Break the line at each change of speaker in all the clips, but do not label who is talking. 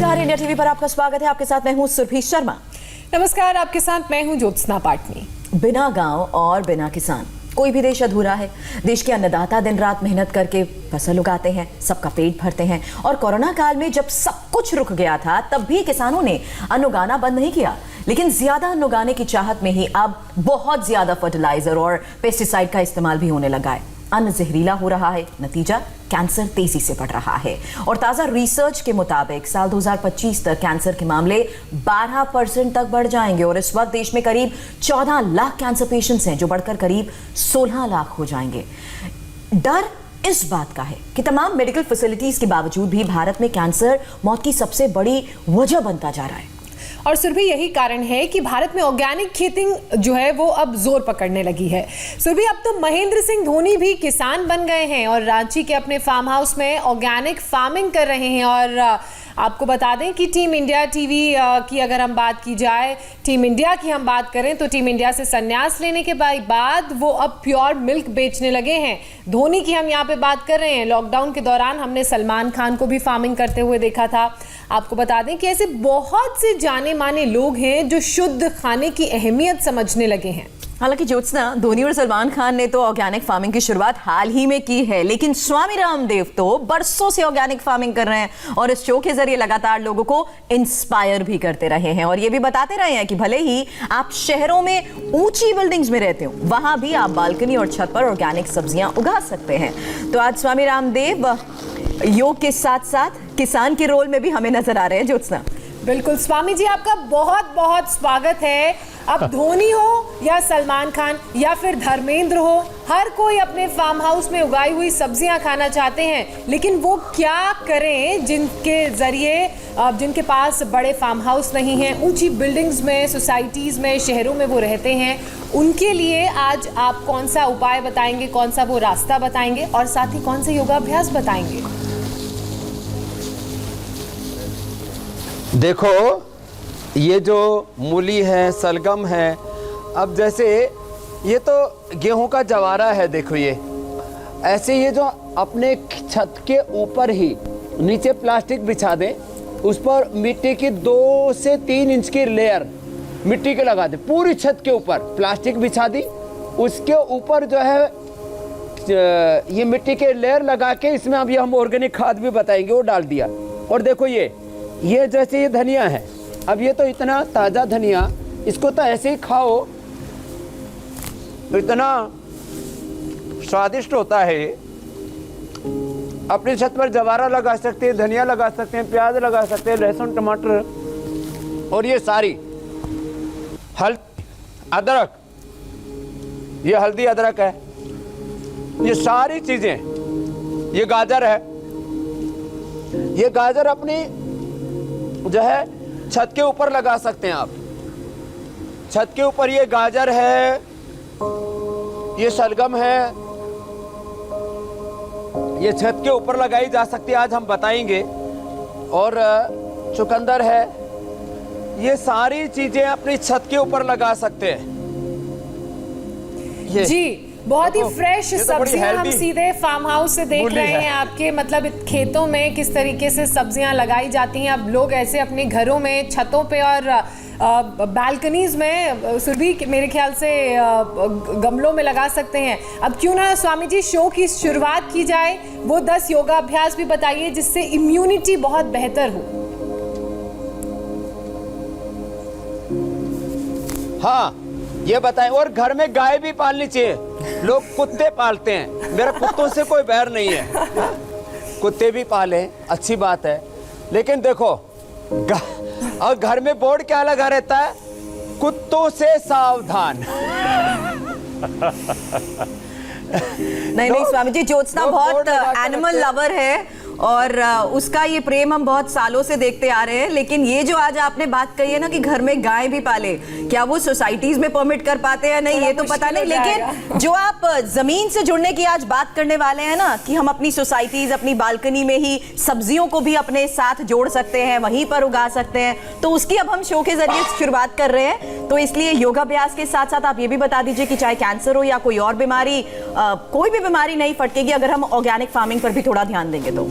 नमस्कार, India TV पर आपका स्वागत है। आपके साथ मैं हूं सुरभि शर्मा।
नमस्कार, आपके साथ मैं हूं ज्योत्सना पाटनी।
बिना गांव और बिना किसान कोई भी देश अधूरा है। देश के अन्नदाता दिन रात मेहनत करके फसल उगाते हैं, सबका पेट भरते हैं। और कोरोना काल में जब सब कुछ रुक गया था तब भी किसानों ने अन्न उगाना बंद नहीं किया, लेकिन ज्यादा अन्न उगाने की चाहत में ही अब बहुत ज्यादा फर्टिलाइजर और पेस्टिसाइड का इस्तेमाल भी होने लगा है। अन्न जहरीला हो रहा है, नतीजा कैंसर तेजी से बढ़ रहा है। और ताजा रिसर्च के मुताबिक साल 2025 तक कैंसर के मामले 12% तक बढ़ जाएंगे। और इस वक्त देश में करीब 14 लाख कैंसर पेशेंट्स हैं, जो बढ़कर करीब 16 लाख हो जाएंगे। डर इस बात का है कि तमाम मेडिकल फैसिलिटीज के बावजूद भी भारत में कैंसर मौत की सबसे बड़ी वजह बनता जा रहा है।
और सुरभि, यही कारण है कि भारत में ऑर्गेनिक खेती जो है वो अब जोर पकड़ने लगी है। सुरभि, अब तो महेंद्र सिंह धोनी भी किसान बन गए हैं और रांची के अपने फार्म हाउस में ऑर्गेनिक फार्मिंग कर रहे हैं। और आपको बता दें कि टीम इंडिया टीवी की अगर हम बात की जाए, टीम इंडिया की हम बात करें तो टीम इंडिया से संन्यास लेने के बाद वो अब प्योर मिल्क बेचने लगे हैं। धोनी की हम यहाँ पे बात कर रहे हैं। लॉकडाउन के दौरान हमने सलमान खान को भी फार्मिंग करते हुए देखा था। आपको बता दें कि ऐसे बहुत से जाने माने लोग हैं जो शुद्ध खाने की अहमियत समझने लगे हैं।
हालांकि ज्योत्सना, धोनी और सलमान खान ने तो ऑर्गेनिक फार्मिंग की शुरुआत हाल ही में की है, लेकिन स्वामी रामदेव तो बरसों से ऑर्गेनिक फार्मिंग कर रहे हैं और इस शो के जरिए लगातार लोगों को इंस्पायर भी करते रहे हैं। और ये भी बताते रहे हैं कि भले ही आप शहरों में ऊंची बिल्डिंग्स में रहते हो, वहां भी आप बालकनी और छत पर ऑर्गेनिक सब्जियां उगा सकते हैं। तो आज स्वामी रामदेव योग के साथ साथ किसान के रोल में भी हमें नजर आ रहे हैं। ज्योत्सना,
बिल्कुल स्वामी जी, आपका बहुत बहुत स्वागत है। अब धोनी हो या सलमान खान या फिर धर्मेंद्र हो, हर कोई अपने फार्म हाउस में उगाई हुई सब्जियां खाना चाहते हैं, लेकिन वो क्या करें जिनके जरिए जिनके पास बड़े फार्म हाउस नहीं हैं, ऊंची बिल्डिंग्स में, सोसाइटीज में, शहरों में वो रहते हैं। उनके लिए आज आप कौन सा उपाय बताएंगे, कौन सा वो रास्ता बताएंगे और साथ ही कौन से योगाभ्यास बताएंगे?
देखो, ये जो मूली है, सलगम है, अब जैसे ये तो गेहूं का जवारा है, देखो ये ऐसे, ये जो अपने छत के ऊपर ही नीचे प्लास्टिक बिछा दें, उस पर मिट्टी की 2 से 3 इंच की लेयर मिट्टी के लगा दें, पूरी छत के ऊपर प्लास्टिक बिछा दी, उसके ऊपर जो है ये मिट्टी के लेयर लगा के इसमें अभी हम ऑर्गेनिक खाद भी बताएंगे वो डाल दिया। और देखो ये जैसे ये धनिया है, अब ये तो इतना ताज़ा धनिया, इसको तो ऐसे ही खाओ तो इतना स्वादिष्ट होता है। अपनी छत पर जवारा लगा सकते हैं, धनिया लगा सकते हैं, प्याज लगा सकते हैं, लहसुन, टमाटर, और ये सारी अदरक, ये हल्दी अदरक है, ये सारी चीज़ें, ये गाजर है, ये गाजर अपनी जो है छत के ऊपर लगा सकते हैं आप। छत के ऊपर ये गाजर है, ये सलगम है, ये छत के ऊपर लगाई जा सकती है, आज हम बताएंगे। और चुकंदर है, ये सारी चीजें अपनी छत के ऊपर लगा सकते हैं। ये
जी, बहुत ही फ्रेश सब्जियां हम सीधे फार्म हाउस से देख रहे हैं आपके, मतलब खेतों में किस तरीके से सब्जियां लगाई जाती हैं। अब लोग ऐसे अपने घरों में, छतों पे और बालकनीज में, सुरभि मेरे ख्याल से गमलों में लगा सकते हैं। अब क्यों ना स्वामी जी शो की शुरुआत की जाए, वो 10 योगाभ्यास भी बताइए जिससे इम्यूनिटी बहुत बेहतर हो।
हाँ, ये बताएं। और घर में गाय भी पालनी चाहिए, लोग कुत्ते पालते हैं, मेरा कुत्तों से कोई बैर नहीं है, कुत्ते भी पालें, अच्छी बात है। लेकिन देखो, और घर में बोर्ड क्या लगा रहता है, कुत्तों से सावधान।
नहीं स्वामी जी, ज्योत्सना बहुत एनिमल लवर है और उसका ये प्रेम हम बहुत सालों से देखते आ रहे हैं। लेकिन ये जो आज आपने बात कही है ना कि घर में गाय भी पाले, क्या वो सोसाइटीज में परमिट कर पाते हैं नहीं, ये तो पता नहीं। लेकिन जो आप जमीन से जुड़ने की आज बात करने वाले हैं ना, कि हम अपनी सोसाइटीज, अपनी बालकनी में ही सब्जियों को भी अपने साथ जोड़ सकते हैं, वहीं पर उगा सकते हैं, तो उसकी अब हम शो के जरिए शुरुआत कर रहे हैं। तो इसलिए योगाभ्यास के साथ साथ आप ये भी बता दीजिए कि चाहे कैंसर हो या कोई और बीमारी, कोई भी बीमारी नहीं फटकेगी अगर हम ऑर्गेनिक फार्मिंग पर भी थोड़ा ध्यान देंगे तो।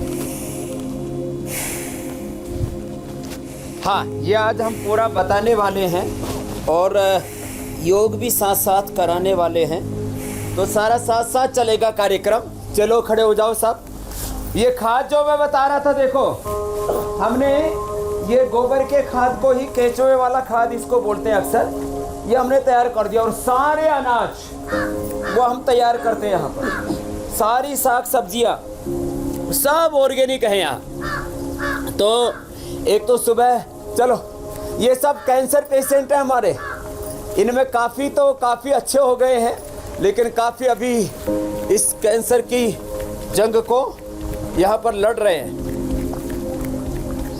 हाँ, ये आज हम पूरा बताने वाले हैं और योग भी साथ साथ कराने वाले हैं, तो सारा साथ साथ चलेगा कार्यक्रम। चलो खड़े हो जाओ सब। ये खाद जो मैं बता रहा था, देखो हमने ये गोबर के खाद को ही केचुए वाला खाद इसको बोलते हैं अक्सर, ये हमने तैयार कर दिया। और सारे अनाज वो हम तैयार करते हैं यहाँ पर, सारी साग सब्जियाँ सब ऑर्गेनिक है यहाँ। तो एक तो सुबह, चलो ये सब कैंसर पेशेंट हैं हमारे, इनमें काफ़ी अच्छे हो गए हैं, लेकिन काफ़ी अभी इस कैंसर की जंग को यहाँ पर लड़ रहे हैं।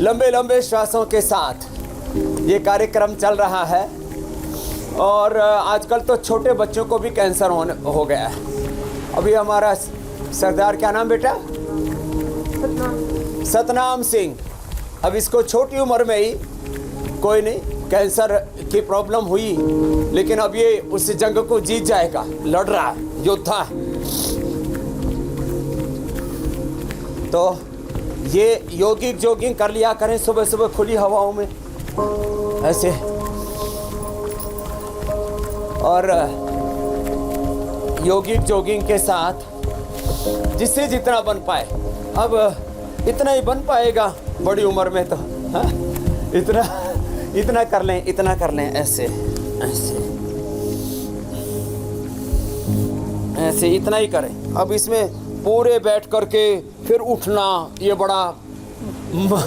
लंबे लंबे श्वासों के साथ ये कार्यक्रम चल रहा है। और आजकल तो छोटे बच्चों को भी कैंसर हो गया है। अभी हमारा सरदार, क्या नाम बेटा? सतनाम सिंह। अब इसको छोटी उम्र में ही कोई नहीं कैंसर की प्रॉब्लम हुई, लेकिन अब ये उस जंग को जीत जाएगा, लड़ रहा है, योद्धा है। तो ये योगिक जॉगिंग कर लिया करें सुबह सुबह खुली हवाओं में ऐसे, और योगिक जॉगिंग के साथ जिससे जितना बन पाए, अब इतना ही बन पाएगा बड़ी उम्र में तो, हाँ? इतना कर लें ऐसे ऐसे ऐसे, इतना ही करें। अब इसमें पूरे बैठ करके फिर उठना ये बड़ा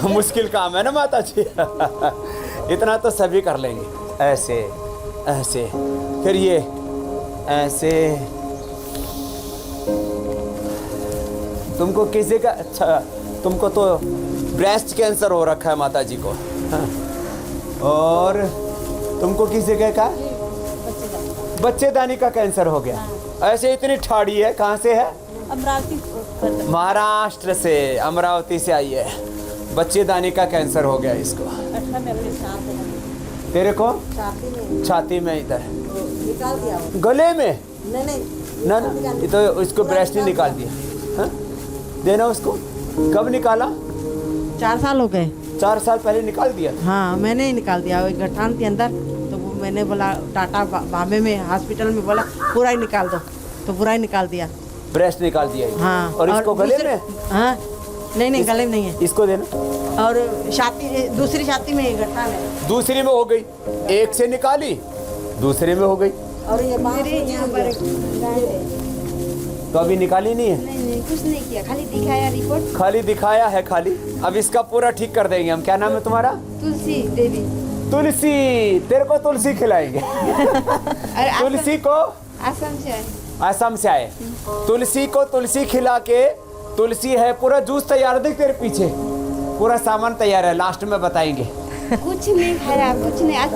मुश्किल काम है ना माता जी। इतना तो सभी कर लेंगे, ऐसे ऐसे, फिर ये ऐसे। तुमको किसी का, अच्छा तुमको तो ब्रेस्ट कैंसर हो रखा है माता जी को, हाँ। और तुमको किसी का बच्चेदानी का कैंसर हो गया। ऐसे इतनी ठाड़ी है, कहाँ से है?
अमरावती,
महाराष्ट्र से, अमरावती से आई है। बच्चेदानी का कैंसर हो गया इसको। तेरे को छाती में इधर
निकाल दिया,
गले में?
नहीं
ना ये तो उसको ब्रेस्ट ही निकाल दिया, हाँ? देना उसको। कब निकाला?
4 साल हो गए।
4 साल पहले निकाल दिया?
हाँ, मैंने ही निकाल दिया। एक गठान थी अंदर, तो वो मैंने बोला टाटा बॉम्बे में हॉस्पिटल में बोला पूरा ही निकाल दो, तो पूरा ही निकाल दिया।
ब्रेस्ट निकाल दिया?
हाँ।
और इसको गले में?
हाँ, नहीं गले में नहीं है।
इसको देना।
और छाती, दूसरी छाती में गठान है।
दूसरी में हो गई, एक से निकाली, दूसरे में हो गई,
और ये यहाँ पर
तो अभी निकाली नहीं है?
नहीं, कुछ नहीं किया, खाली दिखाया रिपोर्ट।
खाली दिखाया है खाली। अब इसका पूरा ठीक कर देंगे हम। क्या नाम है तुम्हारा?
तुलसी देवी।
तुलसी, तेरे को तुलसी खिलाएंगे। तुलसी को
आसाम से आए।
असम से आए। तुलसी को तुलसी खिला के, तुलसी है, पूरा जूस तैयार, देख तेरे पीछे पूरा सामान तैयार है, लास्ट में बताएंगे।
कुछ नहीं खाया, कुछ नहीं। आज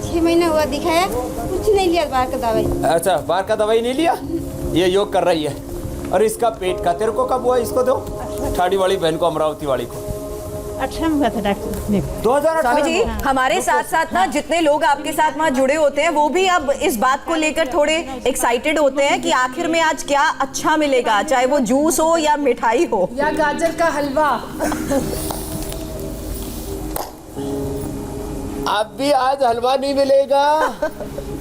6 महीना हुआ दिखाया, कुछ नहीं लिया बाहर का दवाई।
अच्छा, बाहर का दवाई नहीं लिया? ये योग कर रही है। और इसका पेट का तेरे को कब हुआ? इसको दो, ठाड़ी वाली बहन को, अमरावती वाली को।
18 में हुआ था डॉक्टर।
2018
स्वामी जी, हमारे साथ साथ ना जितने लोग आपके साथ वहाँ जुड़े होते हैं, वो भी अब इस बात को लेकर थोड़े एक्साइटेड होते हैं कि आखिर में आज क्या अच्छा मिलेगा, चाहे वो जूस हो या मिठाई हो
या गाजर का हलवा।
अब भी आज हलवा नहीं मिलेगा,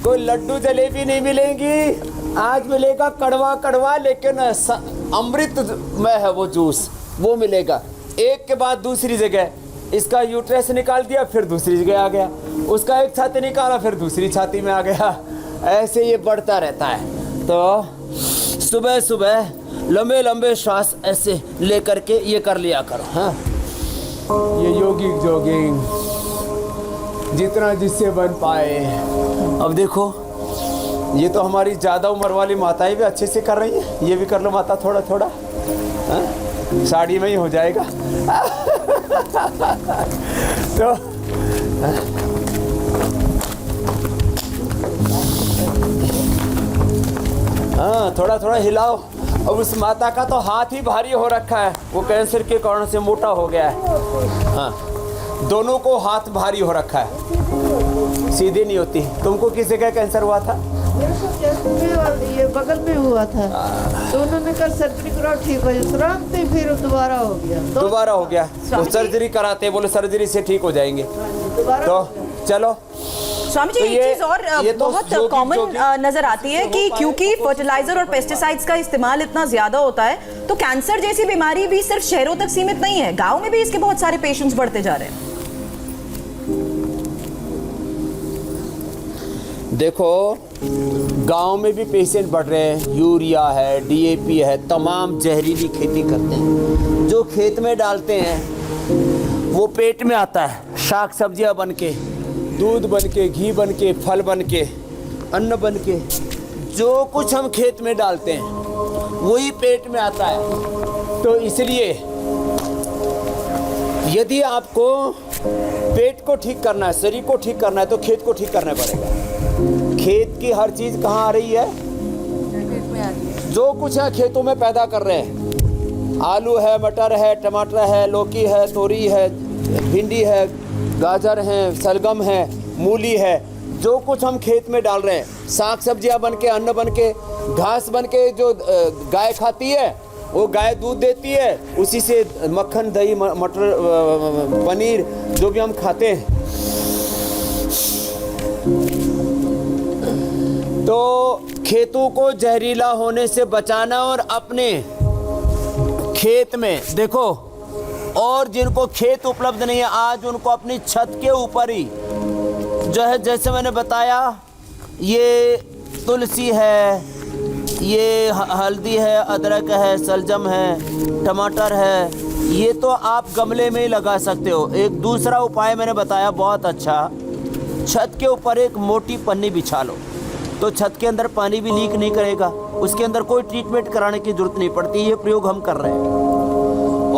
कोई लड्डू जलेबी नहीं मिलेंगी। आज मिलेगा कड़वा कड़वा, लेकिन अमृत में है वो जूस, वो मिलेगा। एक के बाद दूसरी जगह इसका यूट्रस निकाल दिया, फिर दूसरी जगह आ गया, उसका एक छाती निकाला, फिर दूसरी छाती में आ गया। ऐसे ये बढ़ता रहता है। तो सुबह सुबह लंबे लंबे श्वास ऐसे लेकर के ये कर लिया करो, हाँ? ये योगिक जॉगिंग जितना जिससे बन पाए। अब देखो, ये तो हमारी ज़्यादा उम्र वाली माताएं भी अच्छे से कर रही हैं। ये भी कर लो माता, थोड़ा थोड़ा, हाँ? साड़ी में ही हो जाएगा। तो हाँ, थोड़ा थोड़ा हिलाओ। अब उस माता का तो हाथ ही भारी हो रखा है, वो कैंसर के कारण से मोटा हो गया है। हाँ, दोनों को हाथ भारी हो रखा है, सीधी नहीं होती। तुमको किस जगह कैंसर हुआ था?
मेरे को चेस्ट में ये बगल में हुआ था, तो उन्होंने कहा सर्जरी कराओ ठीक हो जाए, तुरंत ही फिर दोबारा हो गया।
दोबारा हो गया तो सर्जरी कराते, बोले सर्जरी से ठीक हो जाएंगे।
दोबारा
तो चलो
स्वामी जी
तो
एक
ये-
चीज और
ये तो
बहुत
जोगी-
कॉमन
जोगी-
नजर आती है कि क्योंकि फर्टिलाइजर और पेस्टिसाइड्स का इस्तेमाल इतना ज्यादा होता है, तो कैंसर जैसी बीमारी भी सिर्फ शहरों तक सीमित नहीं है, गांव में भी इसके बहुत सारे पेशेंट्स बढ़ते जा रहे हैं।
देखो गांव में भी पेशेंट बढ़ रहे हैं, यूरिया है, डीएपी है, तमाम जहरीली खेती करते हैं। जो खेत में डालते हैं वो पेट में आता है, शाक सब्जियां बन के, दूध बन के, घी बन के, फल बन के, अन्न बन के, जो कुछ हम खेत में डालते हैं वही पेट में आता है। तो इसलिए यदि आपको पेट को ठीक करना है, शरीर को ठीक करना है, तो खेत को ठीक करना पड़ेगा। खेत की हर चीज़ कहाँ आ रही है? जो कुछ है खेतों में पैदा कर रहे हैं। आलू है, मटर है, टमाटर है, लौकी है, तोरी है, भिंडी है, गाजर है, सलगम है, मूली है, जो कुछ हम खेत में डाल रहे हैं, साग सब्जियां बन के, अन्न बन के, घास बन के, जो गाय खाती है वो गाय दूध देती है, उसी से मक्खन, दही, मटर, पनीर जो भी हम खाते हैं। तो खेतों को जहरीला होने से बचाना और अपने खेत में देखो, और जिनको खेत उपलब्ध नहीं है आज उनको अपनी छत के ऊपर ही जो है, जैसे मैंने बताया, ये तुलसी है, ये हल्दी है, अदरक है, सलजम है, टमाटर है, ये तो आप गमले में ही लगा सकते हो। एक दूसरा उपाय मैंने बताया बहुत अच्छा, छत के ऊपर एक मोटी पन्नी बिछा लो, तो छत के अंदर पानी भी लीक नहीं करेगा, उसके अंदर कोई ट्रीटमेंट कराने की जरूरत नहीं पड़ती। ये प्रयोग हम कर रहे हैं।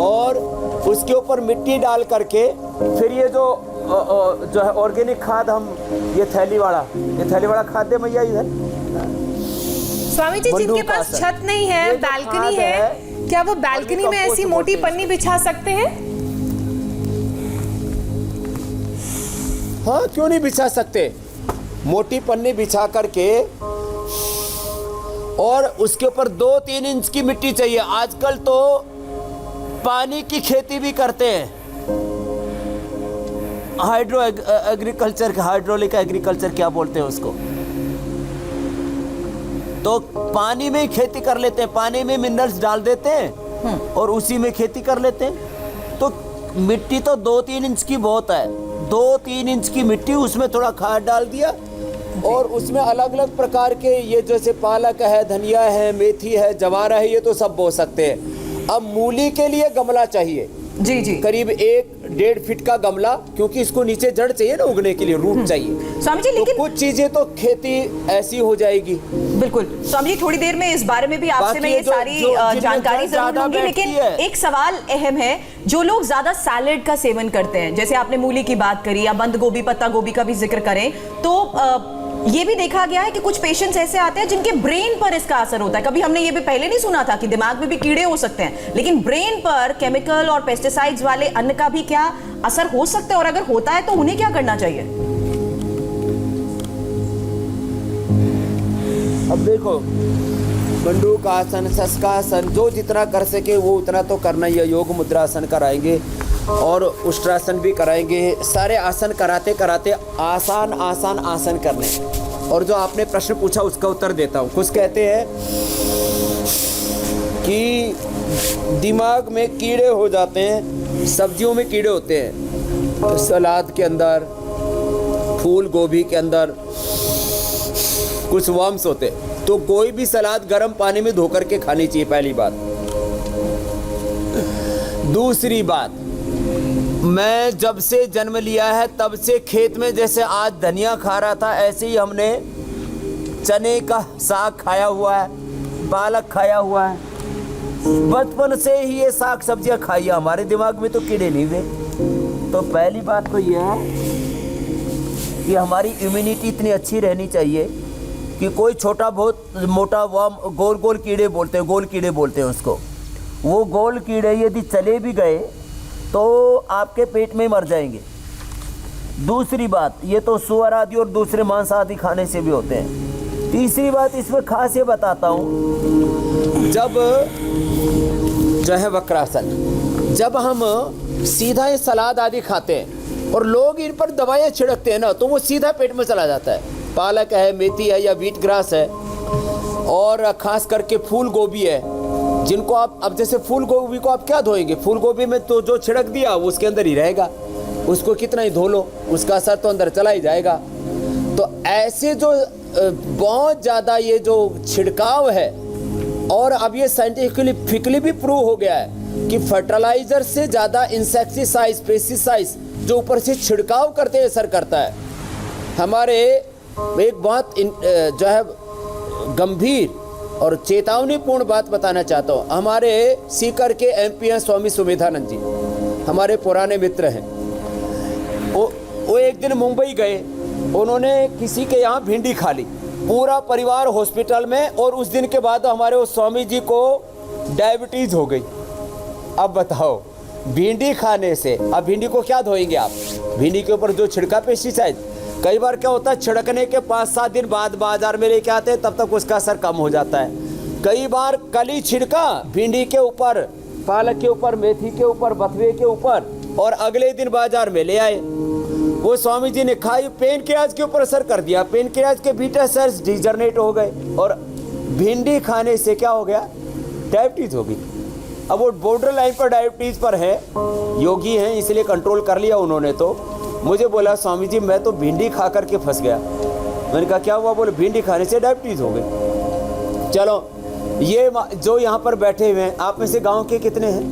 और उसके ऊपर मिट्टी डाल करके फिर ये जो है ऑर्गेनिक खाद, हम ये थैली वाला खाद दे मैया इधर।
स्वामी जी जिनके
बंदूक
पास
आसन।
छत नहीं है,
ये जो
बालकनी
खाद
है,
है,
क्या वो बालकनी में ऐसी मोटी पन्नी बिछा सकते हैं?
हाँ, क्यों नहीं बिछा सकते? मोटी पन्नी बिछा करके और उसके ऊपर 2-3 इंच की मिट्टी चाहिए। आजकल तो पानी की खेती भी करते हैं, एग्रीकल्चर, हाइड्रोलिक एग्रीकल्चर क्या बोलते हैं उसको, तो पानी में ही खेती कर लेते हैं, पानी में मिनरल्स डाल देते हैं और उसी में खेती कर लेते हैं। तो मिट्टी तो 2-3 इंच की बहुत है, 2-3 इंच की मिट्टी, उसमें थोड़ा खाद डाल दिया और उसमें अलग अलग प्रकार के, ये जैसे पालक है, धनिया है, मेथी है, जवारा है, ये तो सब बो सकते हैं। अब मूली के लिए गमला चाहिए,
जी जी,
करीब 1-1.5 फीट का गमला, क्योंकि इसको नीचे जड़ चाहिए ना उगने के लिए, रूट चाहिए।
स्वामी जी
तो
लेकिन
कुछ चीजें तो खेती ऐसी हो जाएगी।
बिल्कुल स्वामी जी, थोड़ी देर में इस बारे में भी आपसे
बाकी
मैं ये
जो-
सारी
जो- जिनमें
जानकारी
जड़
जरूर
ज्यादा
लूंगी,
बैठती
लेकिन
है।
एक सवाल अहम है, जो लोग ज्यादा सैलेड का सेवन करते हैं, जैसे आपने मूली की बात करी या बंद गोभी, पत्ता गोभी का भी जिक्र करें, तो ये भी देखा गया है कि कुछ पेशेंट्स ऐसे आते हैं जिनके ब्रेन पर इसका असर होता है। कभी हमने ये भी पहले नहीं सुना था कि दिमाग में भी कीड़े हो सकते हैं, लेकिन ब्रेन पर केमिकल और पेस्टिसाइड्स वाले अन्न का भी क्या असर हो सकता है, और अगर होता है तो उन्हें क्या करना चाहिए?
अब देखो, बंदूक आसन, शस्कासन, जो जितना कर सके वो उतना तो करना ही है। योग मुद्रासन कराएंगे और उष्ट्रासन भी कराएंगे, सारे आसन कराते कराते आसान आसान आसन करने। और जो आपने प्रश्न पूछा उसका उत्तर देता हूँ। कुछ कहते हैं कि दिमाग में कीड़े हो जाते हैं, सब्जियों में कीड़े होते हैं, तो सलाद के अंदर, फूल गोभी के अंदर कुछ वर्म्स होते हैं, तो कोई भी सलाद गर्म पानी में धो करके खानी चाहिए, पहली बात। दूसरी बात, मैं जब से जन्म लिया है तब से खेत में, जैसे आज धनिया खा रहा था, ऐसे ही हमने चने का साग खाया हुआ है, पालक खाया हुआ है, बचपन से ही ये साग सब्जियां खाई है, हमारे दिमाग में तो कीड़े नहीं हुए। तो पहली बात तो यह है कि हमारी इम्यूनिटी इतनी अच्छी रहनी चाहिए कि कोई छोटा बहुत मोटा वर्म, गोल गोल कीड़े बोलते हैं, गोल कीड़े बोलते हैं उसको, वो गोल कीड़े यदि चले भी गए तो आपके पेट में मर जाएंगे। दूसरी बात, ये तो सुअर आदि और दूसरे मांस आदि खाने से भी होते हैं। तीसरी बात इसमें खास ये बताता हूँ, जब जो है वक्रासन, जब हम सीधा ये सलाद आदि खाते हैं और लोग इन पर दवाइयाँ छिड़कते हैं ना, तो वो सीधा पेट में चला जाता है। पालक है, मेथी है या व्हीट ग्रास है, और खास करके फूल गोभी है, जिनको आप अब जैसे फूल गोभी को आप क्या धोएंगे, फूल गोभी में तो जो छिड़क दिया वो उसके अंदर ही रहेगा, उसको कितना ही धो लो उसका असर तो अंदर चला ही जाएगा। तो ऐसे जो बहुत ज़्यादा ये जो छिड़काव है, और अब ये साइंटिफिकली भी प्रूव हो गया है कि फर्टिलाइजर से ज़्यादा इंसेक्टिसाइड्स, पेस्टिसाइड्स जो ऊपर से छिड़काव करते असर करता है। हमारे एक बहुत जो है गंभीर और चेतावनीपूर्ण बात बताना चाहता हूँ। हमारे सीकर के MP हैं स्वामी सुमेधानंद जी, हमारे पुराने मित्र हैं। वो एक दिन मुंबई गए, उन्होंने किसी के यहाँ भिंडी खा ली, पूरा परिवार हॉस्पिटल में, और उस दिन के बाद हमारे उस स्वामी जी को डायबिटीज़ हो गई। अब बताओ, भिंडी खाने से, अब भिंडी को क्या धोएंगे आप, भिंडी के ऊपर जो छिड़का पेस्टिसाइड, कई बार क्या होता है छिड़कने के 5-7 दिन बाद बाजार में लेके आते हैं, तब तक उसका असर कम हो जाता है। कई बार कली छिड़का भिंडी के ऊपर, पालक के ऊपर, मेथी के ऊपर, बथुए के ऊपर, और अगले दिन बाजार में ले आए। वो स्वामी जी ने खाई, पेनक्रियाज के ऊपर असर कर दिया, पेनक्रियाज के बीटा सेल्स डिजनरेट हो गए, और भिंडी खाने से क्या हो गया, डायबिटीज़ हो गई। अब वो बॉर्डर लाइन पर डायबिटीज़ पर है, योगी हैं इसलिए कंट्रोल कर लिया उन्होंने। तो मुझे बोला स्वामी जी मैं तो भिंडी खा करके फंस गया। मैंने कहा क्या हुआ, बोले भिंडी खाने से डायबिटीज़ हो गई। चलो, ये जो यहाँ पर बैठे हुए हैं, आप में से गांव के कितने हैं?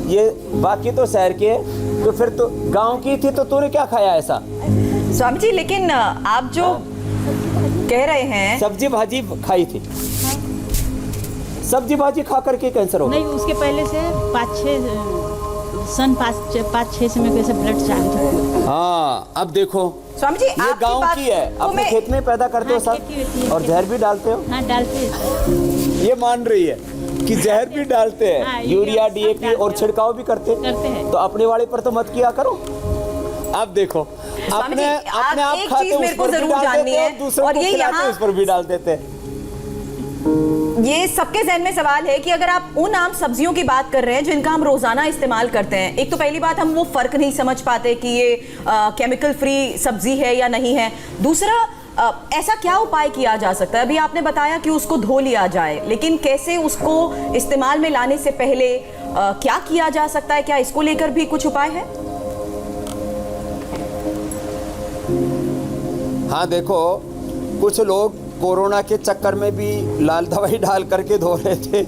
ये बाकी तो शहर के हैं, तो फिर तो गांव की थी तो तूने क्या खाया ऐसा?
स्वामी जी, लेकिन आप जो कह रहे हैं,
सब्जी भाजी खाई थी, सब्जी भाजी खा करके कैंसर हो गया?
नहीं, उसके पहले से 5-6 समय कैसे ब्लड चालू था।
हाँ, अब देखो
स्वामी जी,
ये
आपकी
गांव
बात
की है,
को
अपने
मैं-
खेत में पैदा करते हो
हाँ,
सब,
खेती होती है,
और जहर भी डालते हो।
हाँ, डालते हैं।
ये मान रही है कि जहर भी डालते हैं,
हाँ,
यूरिया
सब
DAP
डालते
और
हैं।
छिड़काव भी करते
हैं।
तो अपने वाले पर तो मत किया करो। अब देखो,
स्वामी जी,
अपने
आप
आप
एक
खाते
चीज
उस
मेरे को
पर भी
जरूर
डाल
जाननी
देते
है,
हो, दूसरों
और
को
ये
खिलाते
यहाँ-
उस पर भी डाल देते हैं।
ये सबके जहन में सवाल है कि अगर आप उन आम सब्जियों की बात कर रहे हैं जिनका हम रोजाना इस्तेमाल करते हैं, एक तो पहली बात हम वो फर्क नहीं समझ पाते कि ये केमिकल फ्री सब्जी है या नहीं है। दूसरा, ऐसा क्या उपाय किया जा सकता है? अभी आपने बताया कि उसको धो लिया जाए, लेकिन कैसे उसको इस्तेमाल में लाने से पहले क्या किया जा सकता है? क्या इसको लेकर भी कुछ उपाय है?
हाँ देखो, कुछ लोग कोरोना के चक्कर में भी लाल दवाई डाल करके धो रहे थे,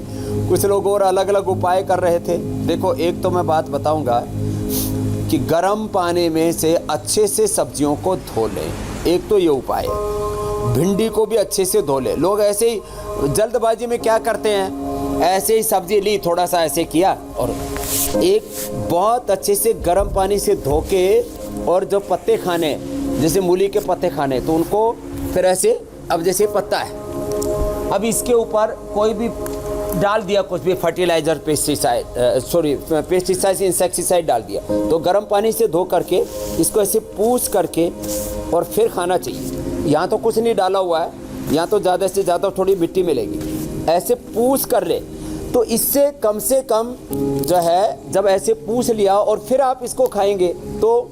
कुछ लोग और अलग अलग उपाय कर रहे थे। देखो, एक तो मैं बात बताऊंगा कि गर्म पानी में से अच्छे से सब्जियों को धो लें, एक तो ये उपाय है। भिंडी को भी अच्छे से धो लें। लोग ऐसे ही जल्दबाजी में क्या करते हैं, ऐसे ही सब्जी ली, थोड़ा सा ऐसे किया, और एक बहुत अच्छे से गर्म पानी से धो के, और जो पत्ते खाने, जैसे मूली के पत्ते खाने, तो उनको फिर ऐसे, अब जैसे पत्ता है, अब इसके ऊपर कोई भी डाल दिया, कुछ भी फर्टिलाइजर, पेस्टिसाइड, इंसेक्टिसाइड डाल दिया, तो गर्म पानी से धो करके इसको ऐसे पूछ करके और फिर खाना चाहिए। यहाँ तो कुछ नहीं डाला हुआ है, यहाँ तो ज़्यादा से ज़्यादा थोड़ी मिट्टी मिलेगी, ऐसे पूछ कर ले, तो इससे कम से कम जो है, जब ऐसे पूछ लिया और फिर आप इसको खाएंगे तो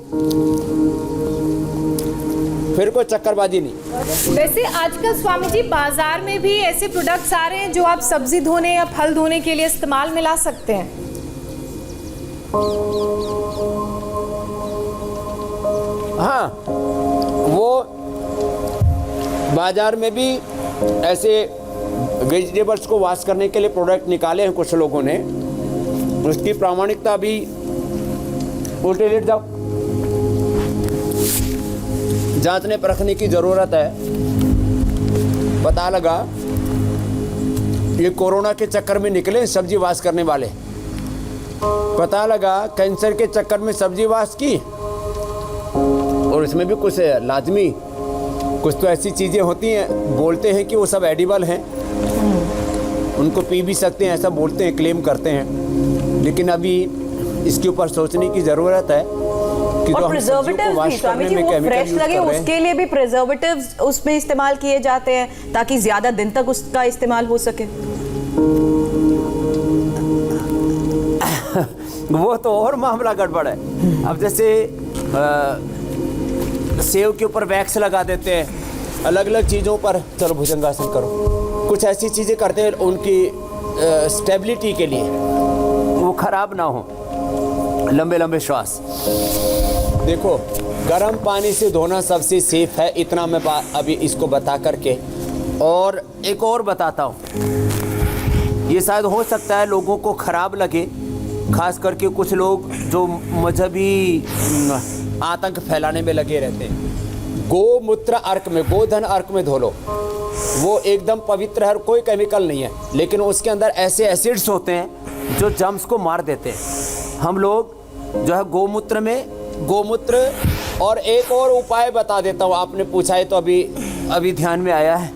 फिर कोई चक्करबाजी नहीं।
वैसे आजकल स्वामी जी बाजार में भी ऐसे प्रोडक्ट्स आ रहे हैं जो आप सब्जी धोने या फल धोने के लिए इस्तेमाल में ला सकते हैं।
हाँ, वो बाजार में भी ऐसे वेजिटेबल्स को वॉश करने के लिए प्रोडक्ट निकाले हैं कुछ लोगों ने, उसकी प्रामाणिकता भी उल्टे लेट जाओ, जांचने परखने की ज़रूरत है। पता लगा ये कोरोना के चक्कर में निकले सब्जी वाश करने वाले, पता लगा कैंसर के चक्कर में सब्जी वाश की, और इसमें भी कुछ लाजमी, कुछ तो ऐसी चीज़ें होती हैं, बोलते हैं कि वो सब एडिबल हैं, उनको पी भी सकते हैं, ऐसा बोलते हैं, क्लेम करते हैं, लेकिन अभी इसके ऊपर सोचने की ज़रूरत है कि
और
जो हम सब्जियों को
प्रिजर्वेटिव्स भी
वाश
स्वामी
करने
जी,
में
वो
केमिकल
फ्रेश
यूज
लगे
कर रहे हैं।
उसके लिए भी प्रिजर्वेटिव्स उसमें इस्तेमाल किए जाते हैं ताकि ज्यादा दिन तक उसका इस्तेमाल हो सके।
वो तो और मामला गड़बड़ है। अब जैसे सेव के ऊपर वैक्स लगा देते हैं, अलग अलग चीज़ों पर, चलो भुजंगासन करो, कुछ ऐसी चीज़ें करते हैं उनकी स्टेबिलिटी के लिए, वो खराब ना हो, लंबे लंबे श्वास। देखो, गर्म पानी से धोना सबसे सेफ है, इतना मैं अभी इसको बता करके, और एक और बताता हूँ, ये शायद हो सकता है लोगों को खराब लगे, खास करके कुछ लोग जो मजहबी आतंक फैलाने में लगे रहते हैं। गोमूत्र अर्क में, गोधन अर्क में धो लो, वो एकदम पवित्र है, कोई केमिकल नहीं है, लेकिन उसके अंदर ऐसे एसिड्स होते हैं जो जर्म्स को मार देते हैं। हम लोग जो है गोमूत्र में, गोमूत्र, और एक और उपाय बता देता हूँ, आपने पूछा है तो अभी ध्यान में आया है।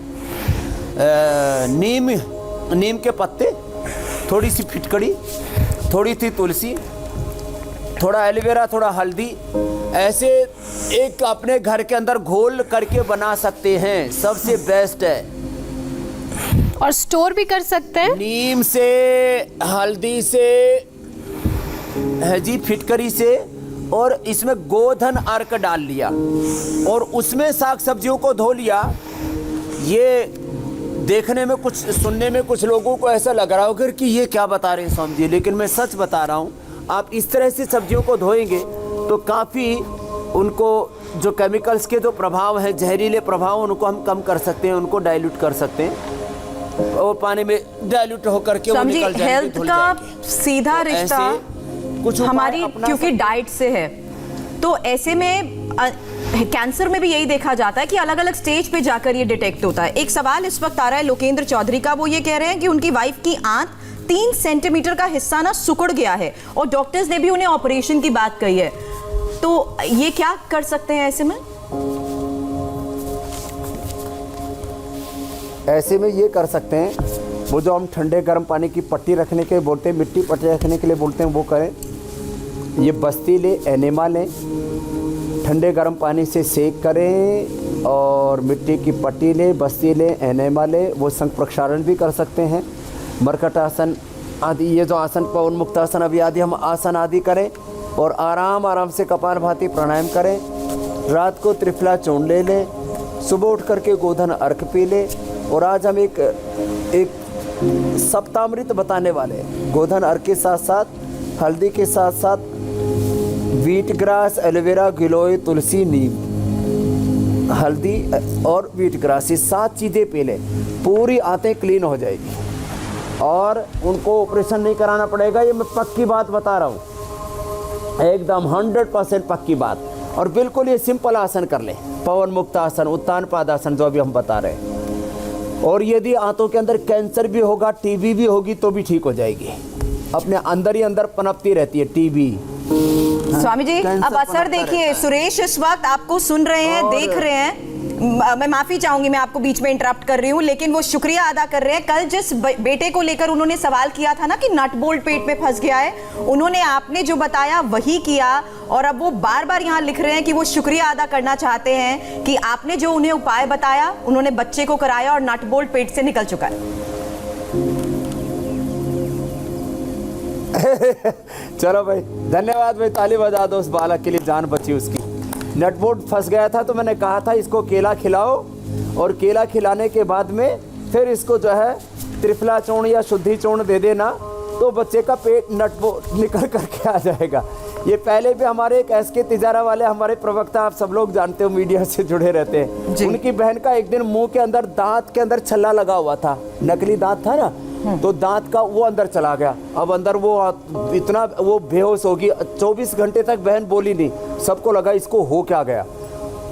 नीम के पत्ते, थोड़ी सी फिटकड़ी, थोड़ी सी तुलसी, थोड़ा एलोवेरा, थोड़ा हल्दी, ऐसे एक अपने घर के अंदर घोल करके बना सकते हैं, सबसे बेस्ट है।
और स्टोर भी कर सकते हैं।
नीम से, हल्दी से, है जी, फिटकरी से, और इसमें गोधन अर्क डाल लिया और उसमें साग सब्जियों को धो लिया। ये देखने में कुछ, सुनने में कुछ लोगों को ऐसा लग रहा होगा कि ये क्या बता रहे हैं स्वामी जी, लेकिन मैं सच बता रहा हूँ। आप इस तरह से सब्जियों को धोएंगे तो काफ़ी उनको जो केमिकल्स के जो प्रभाव हैं, जहरीले प्रभाव, उनको हम कम कर सकते हैं, उनको डाइल्यूट कर सकते हैं, और पानी में डाइल्यूट होकर के वो निकल जाएंगे,
हेल्थ
धुल
का
जाएंगे।
सीधा रिश्ता
कुछ उपाय
हमारी
अपना
क्योंकि डाइट से है, तो ऐसे में कैंसर में भी यही देखा जाता है कि अलग अलग स्टेज पे जाकर ये डिटेक्ट होता है। एक सवाल इस वक्त आ रहा है लोकेंद्र चौधरी का, वो ये कह रहे हैं कि उनकी वाइफ की आंत 3 सेंटीमीटर का हिस्सा ना सिकुड़ गया है और डॉक्टर्स ने भी उन्हें ऑपरेशन की बात कही है, तो ये क्या कर सकते हैं ऐसे में?
ऐसे में ये कर सकते हैं, वो जो हम ठंडे गर्म पानी की पट्टी रखने के बोलते हैं, मिट्टी पट्टी रखने के लिए बोलते हैं, वो करें। ये बस्ती ले, एनेमा लें, ठंडे गर्म पानी से सेक करें, और मिट्टी की पट्टी ले, बस्ती ले, एनेमा ले, वो संग प्रक्षालन भी कर सकते हैं। मरकट आसन आदि, ये जो आसन, पवन मुक्त आसन अभी आदि हम आसन आदि करें, और आराम आराम से कपालभाति प्राणायाम करें। रात को त्रिफला चूर्ण ले लें, सुबह उठ करके गोधन अर्क पी लें। और आज हम एक सप्तामृत बताने वाले हैं, गोधन अर्क के साथ साथ, हल्दी के साथ साथ, व्हीट ग्रास, एलोवेरा, गिलोय, तुलसी, नीम, हल्दी और व्हीट ग्रास, ये 7 चीज़ें पी लें, पूरी आंतें क्लीन हो जाएगी और उनको ऑपरेशन नहीं कराना पड़ेगा। ये मैं पक्की बात बता रहा हूँ, एकदम 100% पक्की बात। और बिल्कुल ये सिंपल आसन कर लें, पवन मुक्त आसन, उत्तान पादासन, जो अभी हम बता रहे हैं। और यदि आंतों के अंदर कैंसर भी होगा, टीबी भी होगी, तो भी ठीक हो जाएगी। अपने अंदर ही अंदर पनपती रहती है टीबी।
स्वामी जी, अब असर देखिए, सुरेश इस वक्त आपको सुन रहे हैं, देख रहे हैं। मैं माफी चाहूंगी, मैं आपको बीच में इंटरप्ट कर रही हूँ, लेकिन वो शुक्रिया अदा कर रहे हैं। कल जिस बेटे को लेकर उन्होंने सवाल किया था ना कि नट बोल्ट पेट में फंस गया है, उन्होंने आपने जो बताया वही किया, और अब वो बार बार यहाँ लिख रहे हैं कि वो शुक्रिया अदा करना चाहते हैं कि आपने जो उन्हें उपाय बताया, उन्होंने बच्चे को कराया और नट बोल्ट पेट से निकल चुका है।
चलो भाई, धन्यवाद भाई, ताली बजा दो उस बालक के लिए, जान बची उसकी। नटबोल्ट फंस गया था तो मैंने कहा था इसको केला खिलाओ, और केला खिलाने के बाद में फिर इसको जो है त्रिफला चूर्ण या शुद्धि चूर्ण दे देना, तो बच्चे का पेट नटबोल्ट निकल करके आ जाएगा। ये पहले भी हमारे एक एसके तिजारा वाले हमारे प्रवक्ता, आप सब लोग जानते हो, मीडिया से जुड़े रहते हैं, उनकी बहन का एक दिन मुंह के अंदर, दांत के अंदर छल्ला लगा हुआ था, नकली दांत था ना, तो दांत का वो अंदर चला गया। अब अंदर वो इतना वो बेहोश होगी, 24 घंटे तक बहन बोली नहीं, सबको लगा इसको हो क्या गया।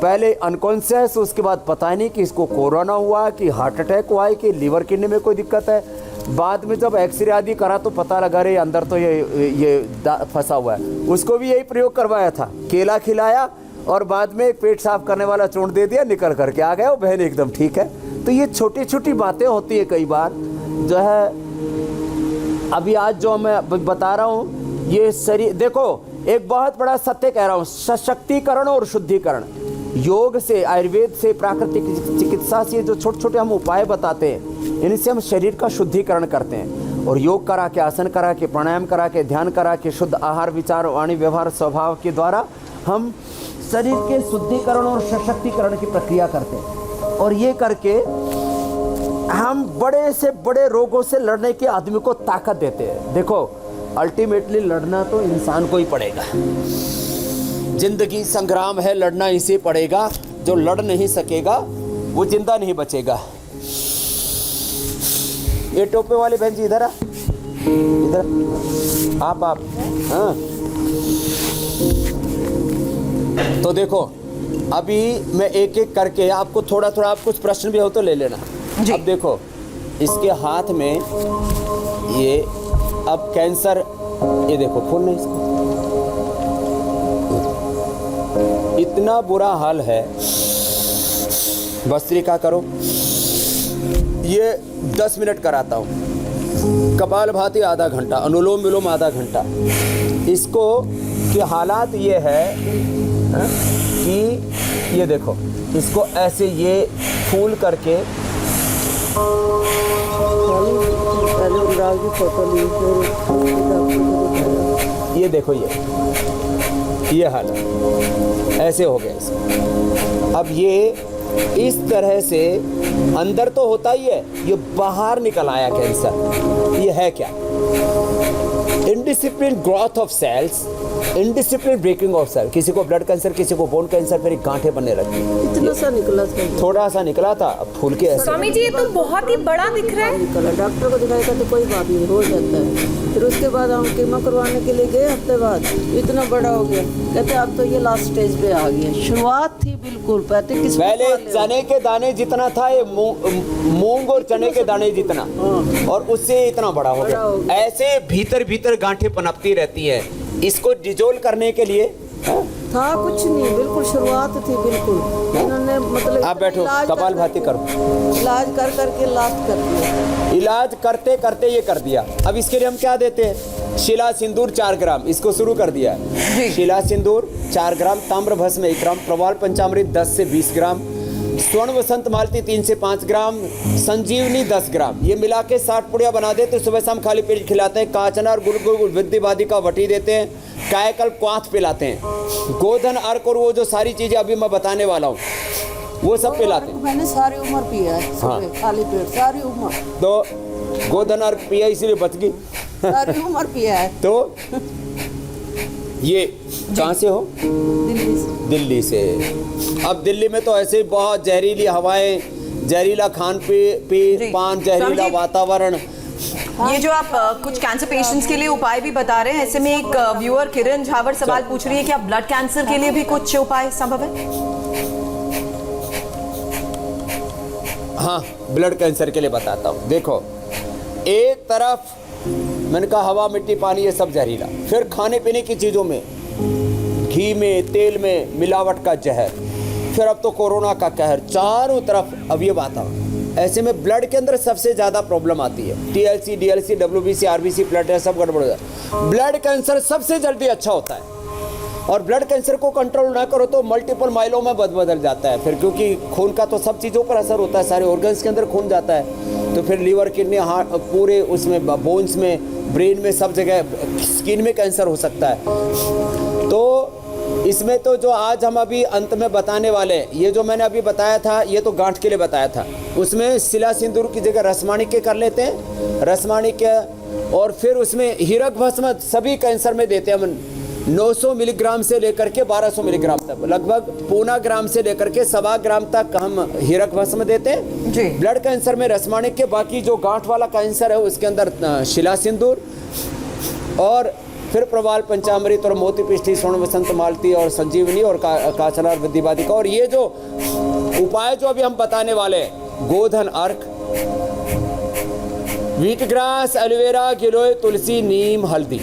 पहले अनकॉन्शियस, उसके बाद पता नहीं कि इसको कोरोना हुआ, कि हार्ट अटैक हुआ है, कि लीवर किडनी में कोई दिक्कत है। बाद में जब एक्सरे आदि करा तो पता लगा रे अंदर तो ये फंसा हुआ है। उसको भी यही प्रयोग करवाया था, केला खिलाया और बाद में पेट साफ करने वाला चूर्ण दे दिया, निकल करके आ गया, वो बहन एकदम ठीक है। तो ये छोटी छोटी बातें होती है कई बार, जो है अभी आज जो मैं बता रहा हूँ, ये शरीर देखो, एक बहुत बड़ा सत्य कह रहा हूँ, सशक्तिकरण और शुद्धिकरण। योग से, आयुर्वेद से, प्राकृतिक चिकित्सा से जो छोटे छोटे हम उपाय बताते हैं, इनसे हम शरीर का शुद्धिकरण करते हैं। और योग करा के, आसन करा के, प्राणायाम करा के, ध्यान करा के, शुद्ध आहार, विचार, वाणी, व्यवहार, स्वभाव के द्वारा हम शरीर के शुद्धिकरण और सशक्तिकरण की प्रक्रिया करते हैं। और ये करके हम बड़े से बड़े रोगों से लड़ने के आदमी को ताकत देते हैं। देखो, अल्टीमेटली लड़ना तो इंसान को ही पड़ेगा। जिंदगी संग्राम है, लड़ना इसे पड़ेगा। जो लड़ नहीं सकेगा वो जिंदा नहीं बचेगा। ये टोपे वाले बहन जी इधर आ, इधर आप हाँ। तो देखो, अभी मैं एक एक करके आपको थोड़ा थोड़ा, आप कुछ प्रश्न भी हो तो ले लेना। अब देखो, इसके हाथ में ये अब कैंसर, ये देखो खून नहीं, इसको इतना बुरा हाल है। भस्त्रिका करो, ये 10 मिनट कराता हूँ, कपालभाति आधा घंटा, अनुलोम विलोम आधा घंटा। इसको के हालात ये है कि ये देखो, इसको ऐसे ये फूल करके, ये देखो, ये हाल ऐसे हो गया इसका। अब ये इस तरह से अंदर तो होता ही है, ये बाहर निकल आया कैंसर। ये है क्या? Indiscipline growth of cells, indiscipline breaking of cell. किसी को ब्लड कैंसर, किसी को बोन कैंसर, फिर गांठें बनने लगती।
इतना सा निकला था,
थोड़ा सा निकला था, अब फूल के ऐसे।
स्वामी जी, ये तो बहुत ही बड़ा दिख रहा है।
निकला, डॉक्टर को दिखाया था तो कोई बात नहीं, हो जाता है। फिर उसके बाद हम कीमो करवाने के लिए गए, हफ्ते बाद इतना बड़ा हो गया। कहते अब तो ये लास्ट स्टेज पे आ गया। शुरुआत थी बिल्कुल,
पहले चने के दाने जितना था, ये मूंग और चने के दाने जितना, और उससे इतना बड़ा हो गया। ऐसे भीतर भीतर गांठें पनपती रहती है। इसको डिजोल्व करने के लिए
था कुछ नहीं, बिल्कुल शुरुआत थी बिल्कुल। इन्होंने मतलब
आप बैठो, कपालभाति करो।
इलाज कर करके लास्ट कर दिया।
इलाज करते करते ये कर दिया। अब इसके लिए हम क्या देते हैं? शिला सिंदूर 4 ग्राम, इसको शुरू कर दिया है। शिला सिंदूर 4 ग्राम, ताम्र भस्म 1 ग्राम, प्रवाल पंचामृत 10 से 20 ग्राम, स्वर्ण वसंत मालती 3 से 5 ग्राम, संजीवनी 10 ग्राम। ये मिला के 60 पुड़िया बना देते। सुबह शाम खाली पेट खिलाते हैं। काचना और गुड़ विद्यवादी का वटी देते हैं। कायकल्प क्वाथ पिलाते हैं। गोधन अर्क और वो जो सारी चीजें अभी मैं बताने वाला हूँ, वो सब पिलाते हैं।
मैंने सारी उम्र पिया है।
हाँ,
खाली पेट सारी उम्र।
तो गोधन अर्क पिया इसीलिए बच गई।
सारी उम्र पिया है।
तो ये कहाँ से हो?
दिल्ली से।
दिल्ली से। अब दिल्ली में तो ऐसे बहुत जहरीली हवाएं, जहरीला खान पान, जहरीला वातावरण।
ये जो आप कुछ कैंसर पेशेंट्स के लिए उपाय भी बता रहे हैं, ऐसे में एक व्यूअर किरण झावर सवाल पूछ रही है कि आप ब्लड कैंसर के लिए भी कुछ उपाय संभव है?
हाँ, ब्लड कैंसर के लिए बताता हूँ। देखो, एक तरफ मैंने कहा हवा, मिट्टी, पानी, ये सब जहरीला। फिर खाने पीने की चीज़ों में, घी में, तेल में मिलावट का जहर। फिर अब तो कोरोना का कहर चारों तरफ। अब ये बात है, ऐसे में ब्लड के अंदर सबसे ज़्यादा प्रॉब्लम आती है। TLC, DLC, WBC, RBC, platelet सब गड़बड़ हो जाता है। ब्लड कैंसर सबसे जल्दी अच्छा होता है। और ब्लड कैंसर को कंट्रोल ना करो तो मल्टीपल माइलोमा बदल जाता है फिर, क्योंकि खून का तो सब चीज़ों पर असर होता है। सारे ऑर्गन्स के अंदर खून जाता है, तो फिर लीवर, किडनी, हार्ट, पूरे उसमें बोन्स में, ब्रेन में, सब जगह, स्किन में कैंसर हो सकता है। तो इसमें तो जो आज हम अभी अंत में बताने वाले, ये जो मैंने अभी बताया था, ये तो गांठ के लिए बताया था। उसमें शिला सिंदूर की जगह रसमाणिक्य कर लेते हैं, रसमाणिक्य। और फिर उसमें हीरक भस्म सभी कैंसर में देते हैं हम। 900 मिलीग्राम से लेकर के 1200 मिलीग्राम तक, लगभग 0.25 ग्राम से लेकर के 1.25 ग्राम तक हम हीरक भस्म देते हैं जी। ब्लड कैंसर में रसमाणिक्य, बाकी जो गांठ वाला कैंसर है उसके अंदर शिला सिंदूर, और फिर प्रवाल पंचामृत और मोती पिष्टी, स्वर्ण वसंत मालती और संजीवनी और काचना और विद्यवादी का। और ये जो उपाय जो अभी हम बताने वाले, गोधन अर्क, व्हीट ग्रास, एलोवेरा, गिलोय, तुलसी, नीम, हल्दी,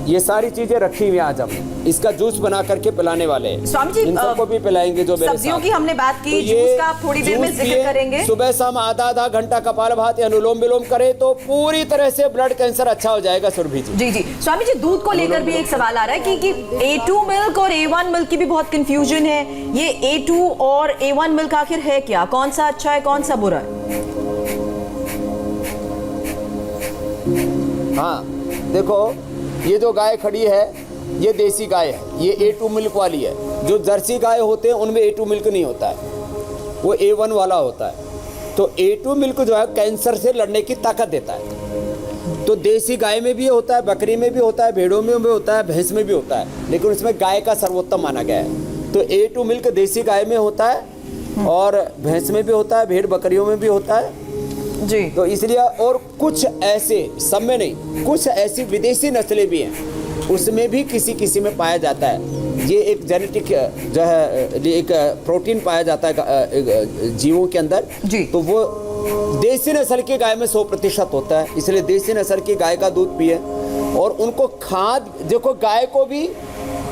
ये सारी चीजें रखी हुई हैं आज हम इसका जूस बना करके पिलाने वाले हैं।
स्वामी जी,
इन सबको भी पिलाएंगे जो मेरे
सब्जियों
साथ।
की हमने बात की,
तो ये
जूस का आप थोड़ी देर में
जूस
जिक्र
पिए,
करेंगे।
सुबह शाम आधा घंटा कपालभाति अनुलोम विलोम करे तो पूरी तरह से ब्लड कैंसर अच्छा हो जाएगा। सुरभि जी
जी जी स्वामी जी, दूध को लेकर भी एक सवाल आ रहा है कि A2 मिल्क और A1 मिल्क की भी बहुत कंफ्यूजन है। ये A2 और A1 मिल्क आखिर है क्या, कौन सा अच्छा है कौन सा बुरा है?
हाँ देखो, ये जो गाय खड़ी है ये देसी गाय है, ये A2 मिल्क वाली है। जो जर्सी गाय होते हैं उनमें A2 मिल्क नहीं होता है, वो A1 वाला होता है। तो A2 मिल्क जो है कैंसर से लड़ने की ताकत देता है। तो देसी गाय में भी होता है, बकरी में भी होता है, भेड़ों में भी होता है, भैंस में भी होता है, लेकिन उसमें गाय का सर्वोत्तम माना गया है। तो A2 मिल्क देसी गाय में होता है और भैंस में भी होता है, भेड़ बकरियों में भी होता है
जी।
तो इसलिए, और कुछ ऐसे, सब में नहीं, कुछ ऐसी विदेशी नस्लें भी हैं, उसमें भी किसी में पाया जाता है। ये एक जेनेटिक जो है, एक प्रोटीन पाया जाता है जीवों के अंदर
जी।
तो वो देसी नस्ल की गाय में 100% होता है। इसलिए देसी नस्ल की गाय का दूध पिए और उनको खाद, देखो गाय को भी